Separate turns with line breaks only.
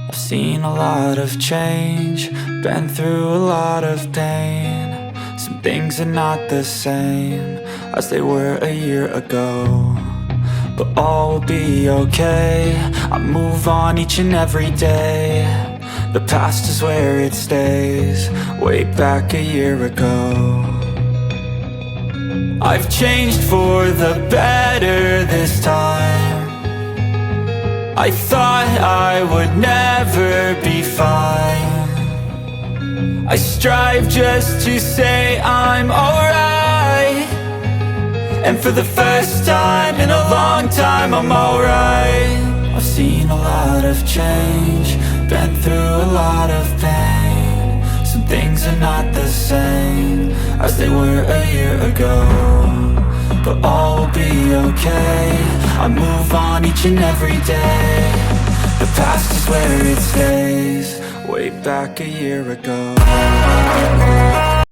I've seen a lot of change, been through a lot of pain. Some things are not the same as they were a year ago, but all will be okay. I move on each and every day. The past is where it stays, way back a year ago. I've changed for the better this time. I thought I would never be fine. I strive just to say I'm alright, and for the first time in a long time I'm alright. I've seen a lot of change, been through a lot of pain. Some things are not the same as they were a year ago, but all will be okay. I move on each and every day. The past is where it stays, way back a year ago.